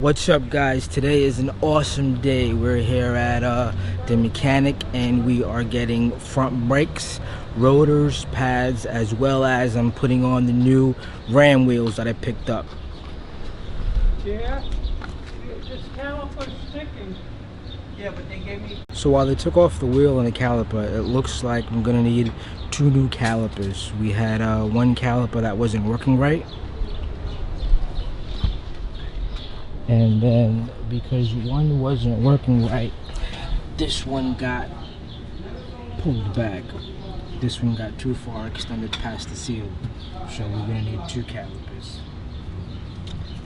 What's up, guys? Today is an awesome day. We're here at the mechanic and we are getting front brakes, rotors, pads, as well as I'm putting on the new ram wheels that I picked up. Yeah, this caliper's sticking. Yeah, but they gave me... So while they took off the wheel and the caliper, it looks like I'm gonna need 2 new calipers. We had one caliper that wasn't working right. And then because one wasn't working right, this one got pulled back. This one got too far extended past the seal. So we're gonna need 2 calipers.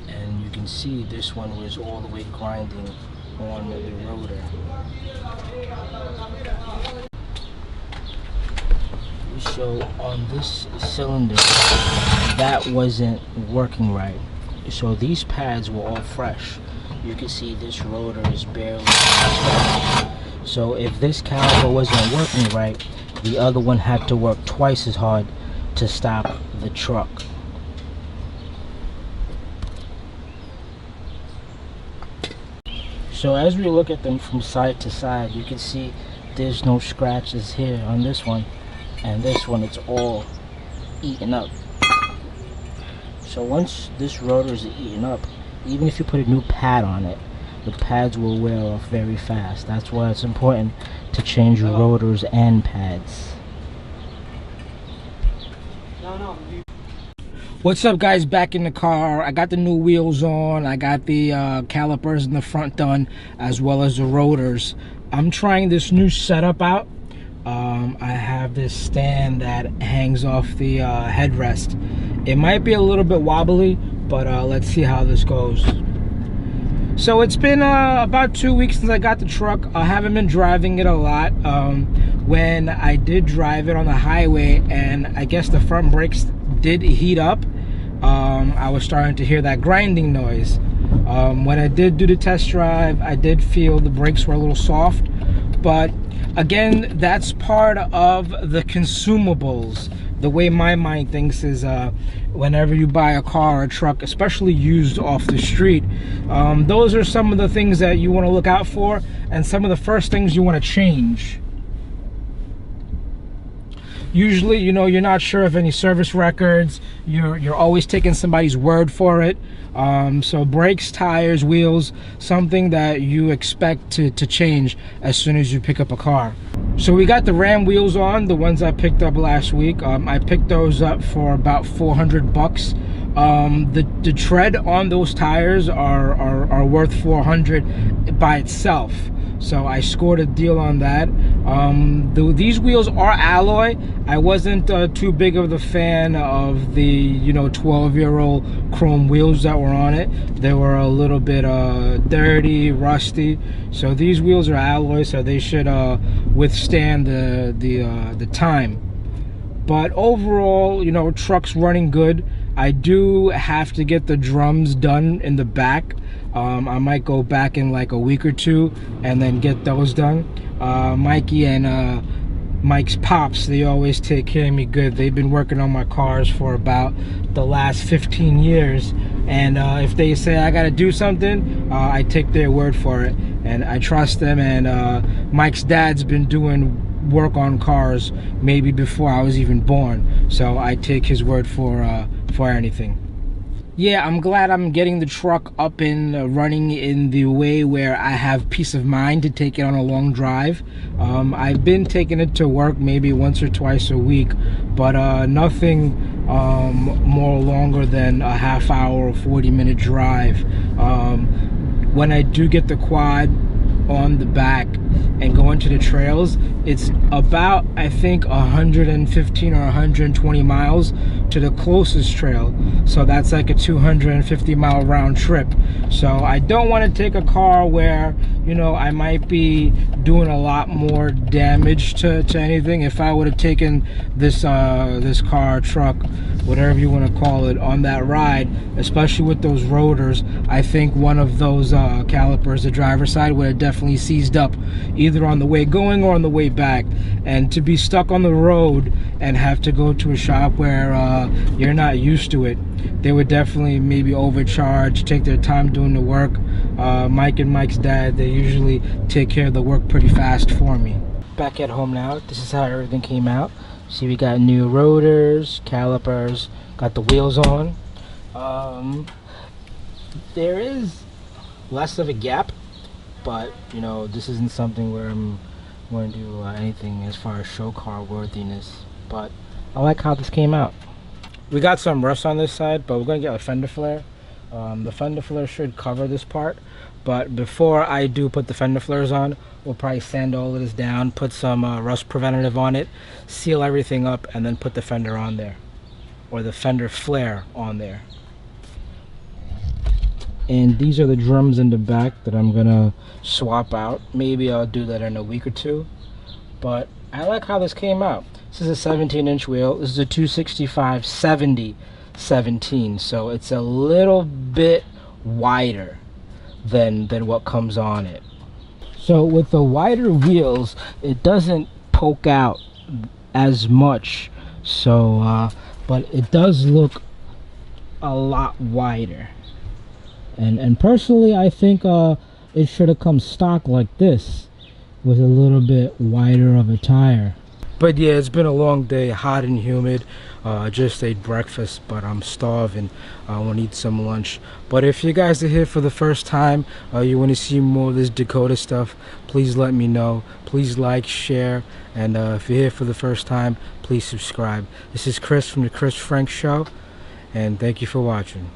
And you can see this one was all the way grinding on the rotor. So on this cylinder, that wasn't working right. So these pads were all fresh. You can see this rotor is barely fresh. So if this caliper wasn't working right, the other one had to work twice as hard to stop the truck. So as we look at them from side to side, you can see there's no scratches here on this one, and this one it's all eaten up. So once this rotor is eaten up, even if you put a new pad on it, the pads will wear off very fast. That's why it's important to change your rotors and pads. What's up, guys? Back in the car. I got the new wheels on. I got the calipers in the front done, as well as the rotors. I'm trying this new setup out. I have this stand that hangs off the headrest. It might be a little bit wobbly, but let's see how this goes. So it's been about 2 weeks since I got the truck. I haven't been driving it a lot. When I did drive it on the highway, and I guess the front brakes did heat up, I was starting to hear that grinding noise. When I did do the test drive, I did feel the brakes were a little soft, but again, that's part of the consumables. The way my mind thinks is whenever you buy a car or a truck, especially used off the street, those are some of the things that you want to look out for, and some of the first things you want to change. Usually, you know, you're not sure of any service records. You're always taking somebody's word for it. So brakes, tires, wheels, something that you expect to change as soon as you pick up a car. So we got the ram wheels on, the ones I picked up last week. I picked those up for about 400 bucks. The tread on those tires are worth 400 by itself. So I scored a deal on that. These wheels are alloy. I wasn't too big of the fan of the 12-year-old chrome wheels that were on it. They were a little bit dirty, rusty. So these wheels are alloy, so they should withstand the time. But overall, truck's running good. I do have to get the drums done in the back. I might go back in like a week or 2 and then get those done. Mikey and Mike's pops, they always take care of me good. They've been working on my cars for about the last 15 years. And if they say I gotta do something, I take their word for it. And I trust them. And Mike's dad's been doing work on cars maybe before I was even born. So I take his word for anything. Yeah, I'm glad I'm getting the truck up and running in the way where I have peace of mind to take it on a long drive. I've been taking it to work maybe once or twice a week, but nothing more longer than a half hour or 40-minute drive. When I do get the quad on the back and go into the trails, it's about, I think, 115 or 120 miles to the closest trail. So that's like a 250-mile round trip. So I don't want to take a car where, I might be doing a lot more damage to anything. If I would have taken this this car, truck, whatever you want to call it, on that ride, especially with those rotors, I think one of those calipers, the driver's side, would have definitely seized up, either on the way going or on the way back. And to be stuck on the road and have to go to a shop where you're not used to it, they would definitely maybe overcharge, take their time doing the work. Mike and Mike's dad, they usually take care of the work pretty fast for me. Back at home now, this is how everything came out. See, we got new rotors, calipers, got the wheels on. There is less of a gap, but you know, this isn't something where I'm going to do anything as far as show car worthiness, but I like how this came out. We got some rust on this side, but we're going to get a fender flare. The fender flare should cover this part, but before I do put the fender flares on, we'll probably sand all of this down, put some rust preventative on it, seal everything up, and then put the fender on there, or the fender flare on there. And these are the drums in the back that I'm gonna swap out. Maybe I'll do that in a week or two, but I like how this came out. This is a 17-inch wheel. This is a 265/70/17, so it's a little bit wider than what comes on it. So with the wider wheels, it doesn't poke out as much, so but it does look a lot wider. And personally, I think it should have come stock like this, with a little bit wider of a tire. But yeah, it's been a long day, hot and humid. Just ate breakfast, but I'm starving. I want to eat some lunch. But if you guys are here for the first time, you want to see more of this Dakota stuff, please let me know. Please like, share, and if you're here for the first time, please subscribe. This is Chris from the Chris Frank Show, and thank you for watching.